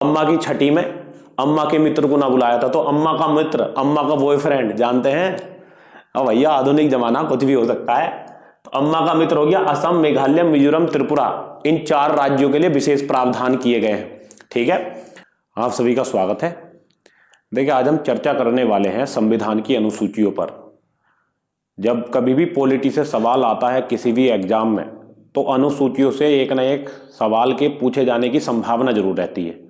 अम्मा की छठी में अम्मा के मित्र को ना बुलाया था, तो अम्मा का मित्र, अम्मा का बॉयफ्रेंड, जानते हैं? अब भैया आधुनिक जमाना, कुछ भी हो सकता है। तो अम्मा का मित्र हो गया असम, मेघालय, मिजोरम, त्रिपुरा। इन 4 राज्यों के लिए विशेष प्रावधान किए गए हैं। ठीक है, आप सभी का स्वागत है। देखिए, आज हम चर्चा करने वाले हैं संविधान की अनुसूचियों पर। जब कभी भी पॉलिटी से सवाल आता है किसी भी एग्जाम में, तो अनुसूचियों से एक न एक सवाल के पूछे जाने की संभावना जरूर रहती है।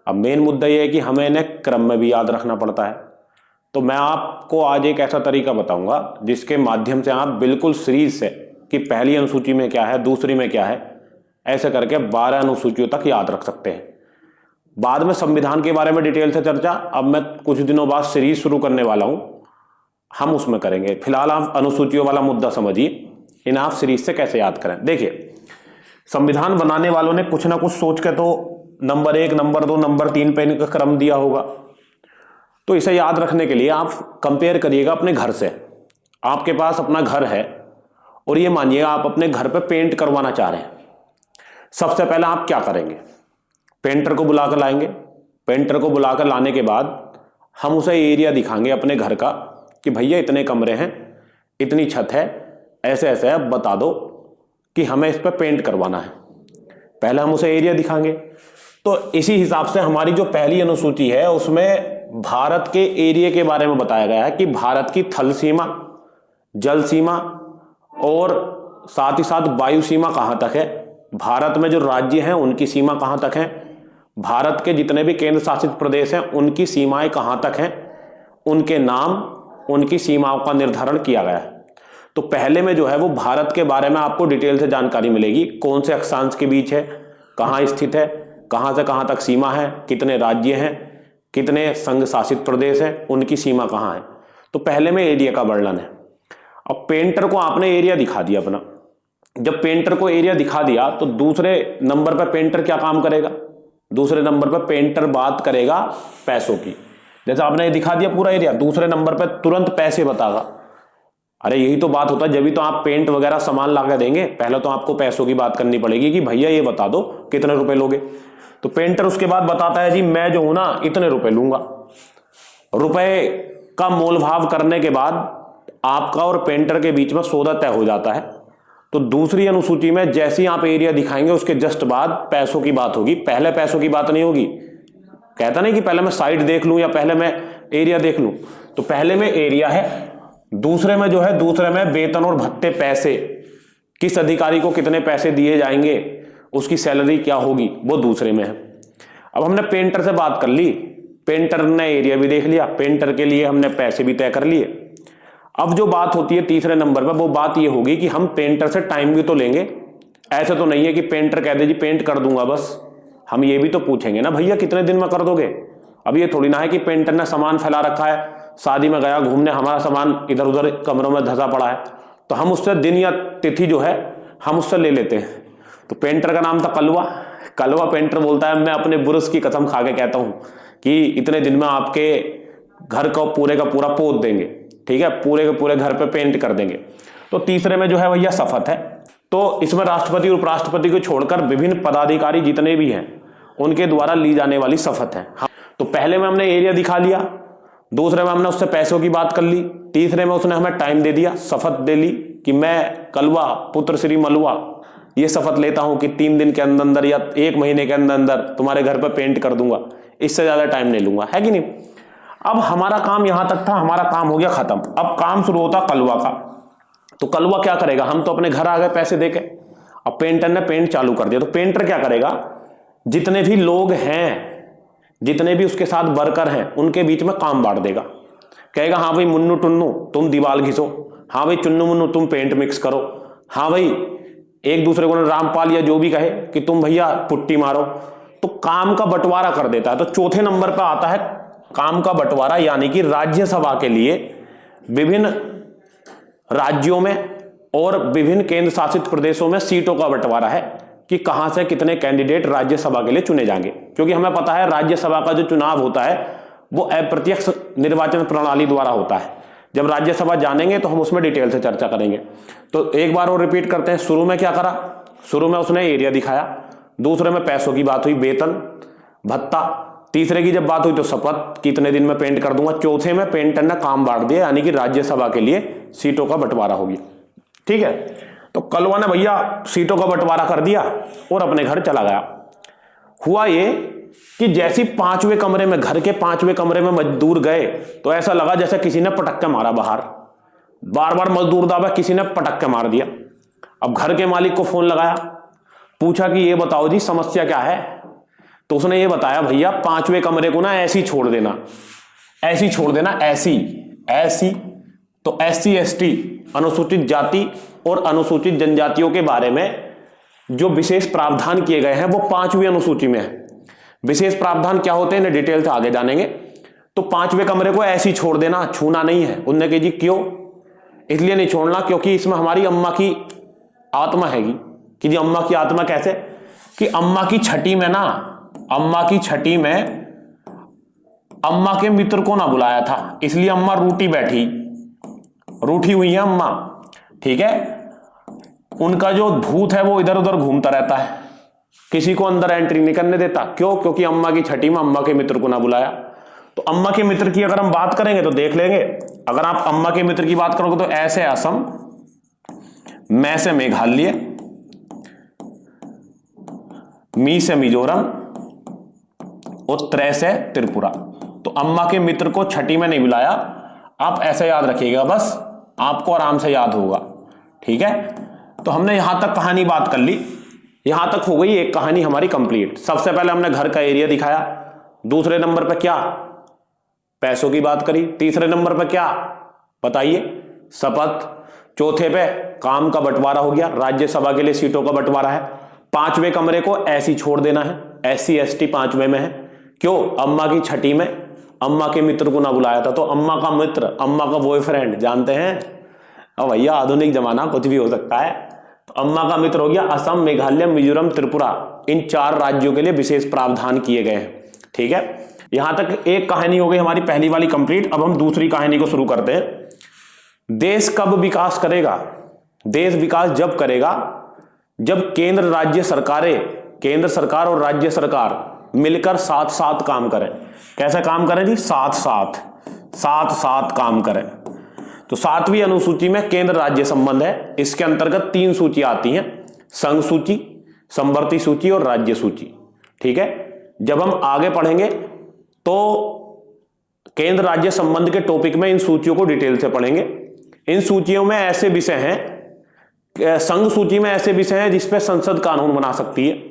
अब मेन मुद्दा यह है कि हमें इन्हें क्रम में भी याद रखना पड़ता है। तो मैं आपको आज एक ऐसा तरीका बताऊंगा जिसके माध्यम से आप बिल्कुल सीरीज से कि पहली अनुसूची में क्या है, दूसरी में क्या है, ऐसे करके 12 अनुसूचियों तक याद रख सकते हैं। बाद में संविधान के बारे में डिटेल से चर्चा, अब मैं कुछ दिनों बाद सीरीज शुरू करने वाला हूं, हम उसमें करेंगे। फिलहाल आप अनुसूचियों वाला मुद्दा समझिए, इन्हें आप सीरीज से कैसे याद करें। देखिए, संविधान बनाने वालों ने कुछ ना कुछ सोच के तो नंबर 1, नंबर 2, नंबर 3 पे इनका क्रम दिया होगा। तो इसे याद रखने के लिए आप कंपेयर करिएगा अपने घर से। आपके पास अपना घर है और ये मानिएगा आप अपने घर पे पेंट करवाना चाह रहे हैं। सबसे पहले आप क्या करेंगे? पेंटर को बुलाकर लाएंगे। पेंटर को बुलाकर लाने के बाद हम उसे एरिया दिखाएंगे अपने घर का कि भैया इतने कमरे हैं, इतनी छत है, ऐसे ऐसे है, बता दो कि हमें इस पर पेंट करवाना है। पहले हम उसे एरिया दिखाएंगे। तो इसी हिसाब से हमारी जो पहली अनुसूची है उसमें भारत के एरिया के बारे में बताया गया है कि भारत की थल सीमा, जल सीमा और साथ ही साथ वायु सीमा कहां तक है, भारत में जो राज्य हैं उनकी सीमा कहां तक है, भारत के जितने भी केंद्र शासित प्रदेश हैं उनकी सीमाएं कहां तक हैं, उनके नाम, उनकी सीमाओं का निर्धारण किया गया है। तो पहले में जो है वो भारत के बारे में आपको डिटेल से जानकारी मिलेगी, कौन से अक्षांश के बीच है, कहां स्थित है, कहां से कहां तक सीमा है, कितने राज्य हैं, कितने संघ शासित प्रदेश हैं, उनकी सीमा कहां है। तो पहले में एरिया का वर्णन है। अब पेंटर को आपने एरिया दिखा दिया अपना। जब पेंटर को एरिया दिखा दिया तो दूसरे नंबर पर पेंटर क्या काम करेगा? दूसरे नंबर पर पेंटर बात करेगा पैसों की। जैसे आपने दिखा दिया पूरा एरिया, दूसरे नंबर पर तुरंत पैसे बतागा। अरे यही तो बात होता है, जब भी तो आप पेंट वगैरह सामान ला के देंगे, पहले तो आपको पैसों की बात करनी पड़ेगी कि भैया ये बता दो कितने रुपए लोगे। तो पेंटर उसके बाद बताता है जी मैं जो हूं ना इतने रुपए लूंगा। रुपए का मोल भाव करने के बाद आपका और पेंटर के बीच में सौदा तय हो जाता है। तो दूसरी अनुसूची में जैसे ही आप एरिया दिखाएंगे उसके जस्ट बाद पैसों की बात होगी। पहले पैसों की बात नहीं होगी। कहता नहीं कि पहले मैं साइड देख लूं या पहले मैं एरिया देख लूं। तो पहले में एरिया है, दूसरे में जो है, दूसरे में वेतन और भत्ते, पैसे, किस अधिकारी को कितने पैसे दिए जाएंगे, उसकी सैलरी क्या होगी, वो दूसरे में है। अब हमने पेंटर से बात कर ली, पेंटर ने एरिया भी देख लिया, पेंटर के लिए हमने पैसे भी तय कर लिए। अब जो बात होती है तीसरे नंबर पर, वो बात ये होगी कि हम पेंटर से टाइम भी तो लेंगे। ऐसे तो नहीं है कि पेंटर कह दे जी पेंट कर दूंगा बस। हम ये भी तो पूछेंगे ना भैया कितने दिन में कर दोगे। अब ये थोड़ी ना है कि पेंटर ने सामान फैला रखा है, शादी में गया घूमने, हमारा सामान इधर उधर कमरों में धंसा पड़ा है, तो हम उससे दिन या तिथि जो है हम उससे ले लेते हैं। तो पेंटर का नाम था कलवा। कलवा पेंटर बोलता है मैं अपने बुरुस की कसम खा के कहता हूं कि इतने दिन में आपके घर को पूरे का पूरा पोत देंगे। ठीक है, पूरे के पूरे घर पे पेंट कर देंगे। तो तीसरे में जो है भैया शपथ है। तो इसमें राष्ट्रपति और उपराष्ट्रपति को छोड़कर विभिन्न पदाधिकारी जितने भी हैं उनके द्वारा ली जाने वाली शपथ है। तो पहले में हमने एरिया दिखा लिया, दूसरे में हमने उससे पैसों की बात कर ली, तीसरे में उसने हमें टाइम दे दिया, शपथ दे ली कि मैं कलवा पुत्र श्री मलुआ ये शपथ लेता हूं कि 3 दिन के अंदर अंदर या 1 महीने के अंदर अंदर तुम्हारे घर पर पेंट कर दूंगा, इससे ज्यादा टाइम नहीं लूंगा, है कि नहीं। अब हमारा काम यहां तक था, हमारा काम हो गया खत्म। अब काम शुरू होता कलवा का। तो कलवा क्या करेगा? हम तो अपने घर आ गए पैसे देके, अब पेंटर ने पेंट चालू कर दिया। तो पेंटर क्या करेगा? जितने भी लोग हैं, जितने भी उसके साथ वर्कर हैं, उनके बीच में काम बांट देगा। कहेगा हाँ भाई मुन्नू टुन्नू तुम दीवाल घिसो, हाँ भाई चुन्नू मुन्नू तुम पेंट मिक्स करो, हाँ भाई एक दूसरे को रामपाल या जो भी कहे कि तुम भैया पुट्टी मारो। तो काम का बंटवारा कर देता है। तो चौथे नंबर पर आता है काम का बंटवारा, यानी कि राज्यसभा के लिए विभिन्न राज्यों में और विभिन्न केंद्र शासित प्रदेशों में सीटों का बंटवारा है कि कहां से कितने कैंडिडेट राज्यसभा के लिए चुने जाएंगे। क्योंकि हमें पता है राज्यसभा का जो चुनाव होता है वो अप्रत्यक्ष निर्वाचन प्रणाली द्वारा होता है। जब राज्यसभा जानेंगे तो हम उसमें डिटेल से चर्चा करेंगे। तो एक बार और रिपीट करते हैं। शुरू में क्या करा? शुरू में उसने एरिया दिखाया, दूसरे में पैसों की बात हुई, वेतन, भत्ता। तीसरे की जब बात हुई तो शपथ कितने दिन में पेंट कर दूंगा। चौथे में पेंटर ने काम बांट दिया, यानी कि राज्यसभा के लिए सीटों का बंटवारा हो गया। ठीक है, तो कलवा ने भैया सीटों का बंटवारा कर दिया और अपने घर चला गया। हुआ ये कि जैसी पांचवें कमरे में, घर के पांचवें कमरे में मजदूर गए तो ऐसा लगा जैसे किसी ने पटक के मारा बाहर। बार बार मजदूर दाबा, किसी ने पटक के मार दिया। अब घर के मालिक को फोन लगाया, पूछा कि ये बताओ जी समस्या क्या है। तो उसने ये बताया, भैया पांचवें कमरे को ना ऐसी छोड़ देना, ऐसी छोड़ देना, ऐसी ऐसी। तो SC ST अनुसूचित जाति और अनुसूचित जनजातियों के बारे में जो विशेष प्रावधान किए गए हैं वो 5वीं अनुसूची में है। विशेष प्रावधान क्या होते हैं इन्हें डिटेल से आगे जानेंगे। तो पांचवें कमरे को ऐसी छोड़ देना, छूना नहीं है। उन्होंने कहा जी क्यों? इसलिए नहीं छोड़ना क्योंकि इसमें हमारी अम्मा की आत्मा हैगी। कि जी अम्मा की आत्मा कैसे? कि अम्मा की छठी में ना, अम्मा की छठी में अम्मा के मित्र को ना बुलाया था, इसलिए अम्मा रूठी बैठी, रूठी हुई है अम्मा। ठीक है, उनका जो भूत है वो इधर उधर घूमता रहता है, किसी को अंदर एंट्री नहीं करने देता। क्यों? क्योंकि अम्मा की छठी में अम्मा के मित्र को ना बुलाया। तो अम्मा के मित्र की अगर हम बात करेंगे तो देख लेंगे। अगर आप अम्मा के मित्र की बात करोगे तो ऐसे असम, मैं से मेघालय, मी से मिजोरम और त्रै से त्रिपुरा। तो अम्मा के मित्र को छठी में नहीं बुलाया। आप ऐसे याद रखिएगा, बस आपको आराम से याद होगा। ठीक है, तो हमने यहां तक कहानी बात कर ली। यहां तक हो गई एक कहानी हमारी कंप्लीट। सबसे पहले हमने घर का एरिया दिखाया, दूसरे नंबर पे क्या, पैसों की बात करी, तीसरे नंबर पे क्या बताइए, शपथ, चौथे पे काम का बंटवारा हो गया, राज्यसभा के लिए सीटों का बंटवारा है। पांचवें कमरे को ऐसी छोड़ देना है, SC ST पांचवें में है। क्यों? अम्मा की छठी में अम्मा के मित्र को ना बुलाया था। तो अम्मा का मित्र, अम्मा का बॉयफ्रेंड, जानते हैं? अब भैया आधुनिक जमाना, कुछ भी हो सकता है। तो अम्मा का मित्र हो गया असम, मेघालय, मिजोरम, त्रिपुरा। इन 4 राज्यों के लिए विशेष प्रावधान किए गए हैं। ठीक है, यहां तक एक कहानी हो गई हमारी पहली वाली कंप्लीट। अब हम दूसरी कहानी को शुरू करते हैं। देश कब विकास करेगा? देश विकास जब करेगा जब केंद्र राज्य सरकारें, केंद्र सरकार और राज्य सरकार मिलकर साथ साथ काम करें। कैसे काम करें जी? साथ साथ काम करें। तो 7वीं अनुसूची में केंद्र राज्य संबंध है। इसके अंतर्गत 3 सूची आती हैं, संघ सूची, समवर्ती सूची और राज्य सूची। ठीक है, जब हम आगे पढ़ेंगे तो केंद्र राज्य संबंध के टॉपिक में इन सूचियों को डिटेल से पढ़ेंगे। इन सूचियों में ऐसे विषय हैं, संघ सूची में ऐसे विषय हैं जिस पर संसद कानून बना सकती है।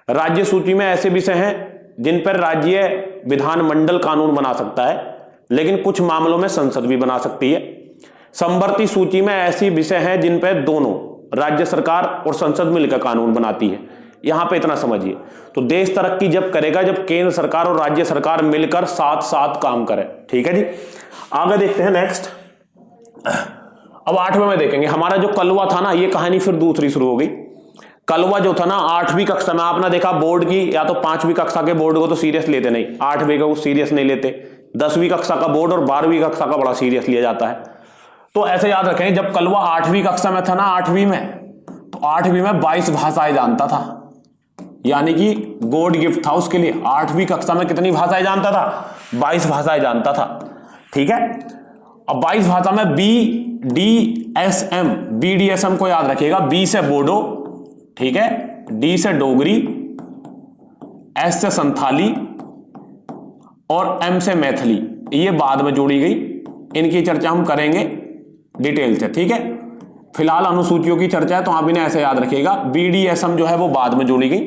राज्य सूची में ऐसे विषय हैं जिन पर राज्य विधानमंडल कानून बना सकता है, लेकिन कुछ मामलों में संसद भी बना सकती है। समवर्ती सूची में ऐसी विषय हैं जिन पर दोनों राज्य सरकार और संसद मिलकर कानून बनाती है। यहां पे इतना समझिए। तो देश तरक्की जब करेगा जब केंद्र सरकार और राज्य सरकार मिलकर साथ साथ काम करे। ठीक है जी, आगे देखते हैं नेक्स्ट। अब 8वें में देखेंगे हमारा जो कलवा था ना, ये कहानी फिर दूसरी शुरू हो गई। कलवा जो था ना 8वीं कक्षा में, आपने देखा बोर्ड की या तो 5वीं कक्षा के बोर्ड को तो सीरियस लेते नहीं, 8वीं को सीरियस नहीं लेते। 10वीं कक्षा का बोर्ड और 12वीं कक्षा का बड़ा सीरियस लिया जाता है। तो ऐसे याद रखें, जब कलवा 8वीं कक्षा में था ना, 8वीं में, तो 8वीं में 22 भाषाएं जानता था, यानी कि गॉड गिफ्ट था उसके लिए। 8वीं कक्षा में कितनी भाषाएं जानता था? 22 भाषाएं जानता था। ठीक है, अब 22 भाषा में BDSM, BDSM को याद रखिएगा। B से बोडो, ठीक है, D से डोगरी, S से संथाली और M से मैथिली। ये बाद में जोड़ी गई, इनकी चर्चा हम करेंगे डिटेल से। ठीक है, फिलहाल अनुसूचियों की चर्चा है तो आप इन्हें ऐसे याद रखिएगा। BDSM जो है वो बाद में जोड़ी गई।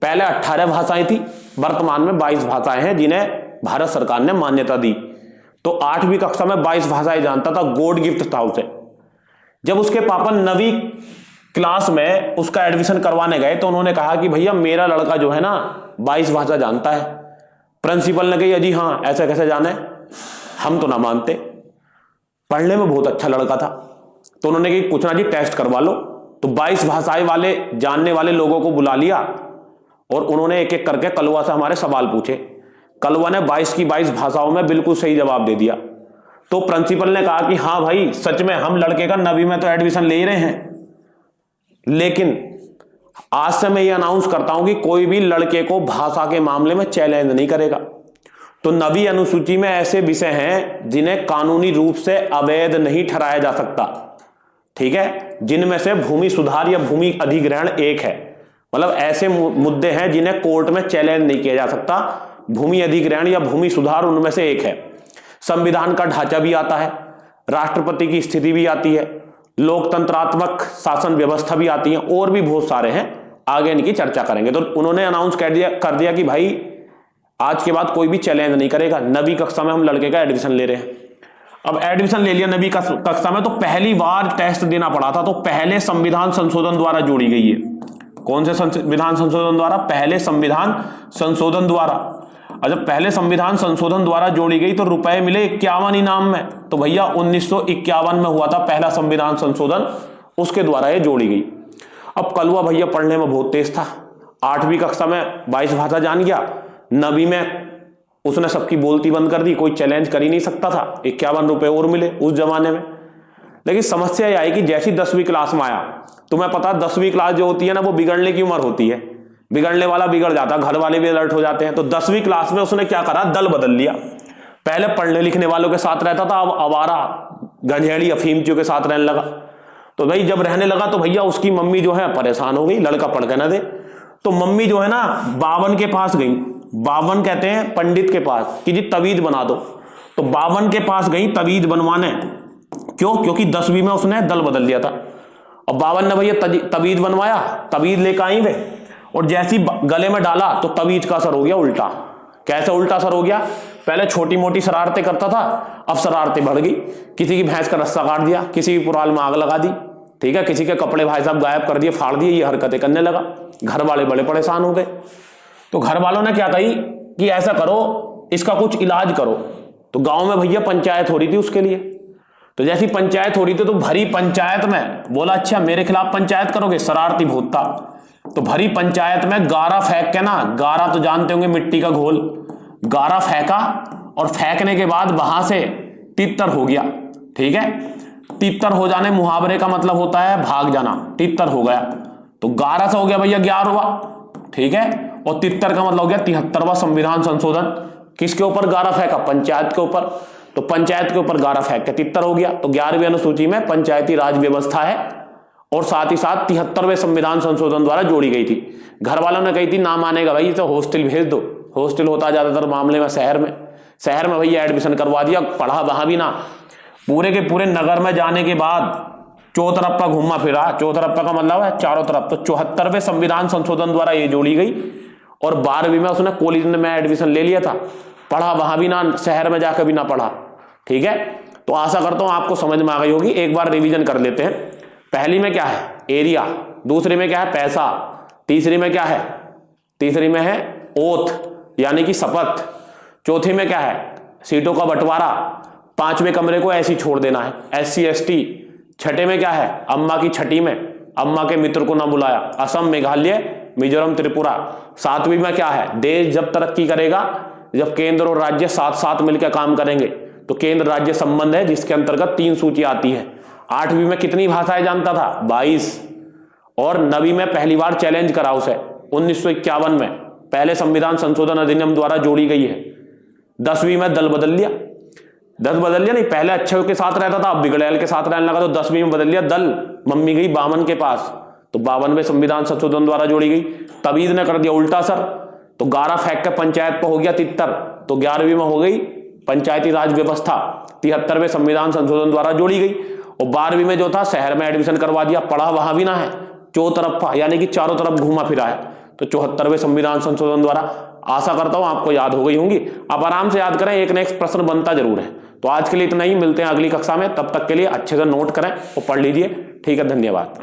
पहले 18 भाषाएं थी, वर्तमान में 22 भाषाएं हैं जिन्हें भारत सरकार ने मान्यता दी। तो 8वीं कक्षा में 22 भाषाएं जानता था, गॉड गिफ्ट था उसे। जब उसके पापा 9वीं क्लास में उसका एडमिशन करवाने गए तो उन्होंने कहा कि भैया मेरा लड़का जो है ना 22 भाषा जानता है। प्रिंसिपल ने कही अजी हाँ, ऐसा कैसे जाने, हम तो ना मानते, पढ़ने में बहुत अच्छा लड़का था। तो उन्होंने कही कुछ ना जी टेस्ट करवा लो। तो 22 भाषाएं वाले जानने वाले लोगों को बुला लिया और उन्होंने एक एक करके कलवा से हमारे सवाल पूछे। कलवा ने 22 की 22 भाषाओं में बिल्कुल सही जवाब दे दिया। तो प्रिंसिपल ने कहा कि हाँ भाई, सच में हम लड़के का 9वीं में तो एडमिशन ले ही रहे हैं, लेकिन आज से मैं ये अनाउंस करता हूं कि कोई भी लड़के को भाषा के मामले में चैलेंज नहीं करेगा। तो नवी अनुसूची में ऐसे विषय हैं जिन्हें कानूनी रूप से अवैध नहीं ठहराया जा सकता, ठीक है, जिनमें से भूमि सुधार या भूमि अधिग्रहण एक है। मतलब ऐसे मुद्दे हैं जिन्हें कोर्ट में चैलेंज नहीं किया जा सकता, भूमि अधिग्रहण या भूमि सुधार उनमें से एक है। संविधान का ढांचा भी आता है, राष्ट्रपति की स्थिति भी आती है, लोकतंत्रात्मक शासन व्यवस्था भी आती है, और भी बहुत सारे हैं, आगे इनकी चर्चा करेंगे। तो उन्होंने अनाउंस कर दिया कि भाई आज के बाद कोई भी चैलेंज नहीं करेगा। नवी कक्षा में हम लड़के का एडमिशन ले रहे हैं। अब एडमिशन ले लिया नवी कक्षा में, तो पहली बार टेस्ट देना पड़ा था, तो पहले संविधान संशोधन द्वारा जोड़ी गई है। कौन से संविधान संशोधन द्वारा? पहले संविधान संशोधन द्वारा। और जब पहले संविधान संशोधन द्वारा जोड़ी गई तो रुपए मिले 51 इनाम में। तो भैया 1951 में हुआ था पहला संविधान संशोधन, उसके द्वारा ये जोड़ी गई। अब कलवा भैया पढ़ने में बहुत तेज था, 8वीं कक्षा में 22 भाषा जान गया, नवी में उसने सबकी बोलती बंद कर दी, कोई चैलेंज कर ही नहीं सकता था। 51 रुपए और मिले उस जमाने में। लेकिन समस्या यह आई कि जैसी 10वीं क्लास में आया, तुम्हें पता 10वीं क्लास जो होती है ना, वो बिगड़ने की उम्र होती है, बिगड़ने वाला बिगड़ जाता, घर वाले भी अलर्ट हो जाते हैं। तो 10वीं क्लास में उसने क्या करा, दल बदल लिया। पहले पढ़ने लिखने वालों के साथ रहता था, अब आवारा गंजेड़ी अफीमचियों के साथ रहने लगा। तो भाई जब रहने लगा तो भैया उसकी मम्मी जो है परेशान हो गई, लड़का पढ़ के ना दे। तो मम्मी जो है ना बावन के पास गई, बावन कहते हैं पंडित के पास, कि जी तवीज बना दो। तो बावन के पास गई तवीज बनवाने। क्यों? क्योंकि 10वीं में उसने दल बदल लिया था। और बावन ने भैया तवीज बनवाया, तवीज लेकर आई वे, और जैसी गले में डाला तो तवीज का असर हो गया उल्टा। कैसे उल्टा असर हो गया? पहले छोटी मोटी शरारतें करता था, अब शरारतें बढ़ गई। किसी की भैंस का रस्सा काट दिया, किसी की पुराल में आग लगा दी, ठीक है, किसी के कपड़े भाई साहब गायब कर दिए, फाड़ दिए, ये हरकतें करने लगा। घर वाले बड़े परेशान हो गए। तो घर वालों ने क्या कही कि ऐसा करो, इसका कुछ इलाज करो। तो गांव में भैया पंचायत हो रही थी उसके लिए। तो जैसी पंचायत हो रही थी तो भरी पंचायत में बोला, अच्छा मेरे खिलाफ पंचायत करोगे? शरारती बहुत था। तो भरी पंचायत में गारा फेंक के ना, गारा तो जानते होंगे मिट्टी का घोल, गारा फेंका, और फेंकने के बाद वहां से तितर हो गया, ठीक है। तितर हो जाने मुहावरे का मतलब होता है भाग जाना, तितर हो गया। तो गारा से हो गया भैया 11वां, ठीक है, और तितर का मतलब हो गया 73वां संविधान संशोधन। किसके ऊपर गारा फेंका? पंचायत के ऊपर। तो पंचायत के ऊपर गारा फेंक के तितर हो गया। तो 11वीं अनुसूची में पंचायती राज व्यवस्था है, और साथ ही साथ 73वें संविधान संशोधन द्वारा जोड़ी गई थी। घर वालों ने कही थी ना मानेगा भाई तो हॉस्टल भेज दो। हॉस्टल होता ज्यादातर मामले में शहर में भैया एडमिशन करवा दिया, पढ़ा वहां भी ना। पूरे के पूरे नगर में जाने के बाद चौतरफा घूमा फिरा, चौतरफा का मतलब है चारों तरफ। तो 74वें संविधान संशोधन द्वारा ये जोड़ी गई। और 12वीं में उसने कॉलेज में एडमिशन ले लिया था, पढ़ा वहां भी ना, शहर में जाकर भी ना पढ़ा, ठीक है। तो आशा करता हूं आपको समझ में आ गई होगी। एक बार रिवीजन कर लेते हैं। पहली में क्या है? एरिया। दूसरी में क्या है? पैसा। तीसरी में क्या है? तीसरी में है ओथ यानी कि शपथ। चौथी में क्या है? सीटों का बंटवारा। 5वें कमरे को ऐसी छोड़ देना है, SC ST। छठे में क्या है? अम्मा की छठी में अम्मा के मित्र को ना बुलाया, असम मेघालय मिजोरम त्रिपुरा। 7वीं में क्या है? देश जब तरक्की करेगा जब केंद्र और राज्य साथ साथ मिलकर काम करेंगे। तो केंद्र राज्य संबंध है जिसके अंतर्गत 3 सूची आती है। 8वीं में कितनी भाषाएं जानता था? 22। और 9वीं में पहली बार चैलेंज करा उसे 1951 में, पहले संविधान संशोधन अधिनियम द्वारा जोड़ी गई है। 10वीं में दल बदल लिया, नहीं, पहले अच्छे के साथ रहता था, अब बिगड़ैल के साथ रहने लगा। तो 10वीं में बदल लिया दल, मम्मी गई 52 के पास, तो 52वें संविधान संशोधन द्वारा जोड़ी गई। तवीज ने कर दिया उल्टा सर, तो गारा फेंक के पंचायत पर हो गया तितर। तो 11वीं में हो गई पंचायती राज व्यवस्था, 73वें संविधान संशोधन द्वारा जोड़ी गई। और 12वीं में जो था शहर में एडमिशन करवा दिया, पढ़ा वहां भी ना है, चौतरफा यानी कि चारों तरफ घूमा फिरा है। तो 74वें संविधान संशोधन द्वारा। आशा करता हूं आपको याद हो गई होंगी। आप आराम से याद करें, एक न एक प्रश्न बनता जरूर है। तो आज के लिए इतना ही, मिलते हैं अगली कक्षा में। तब तक के लिए अच्छे से नोट करें और पढ़ लीजिए। ठीक है, धन्यवाद।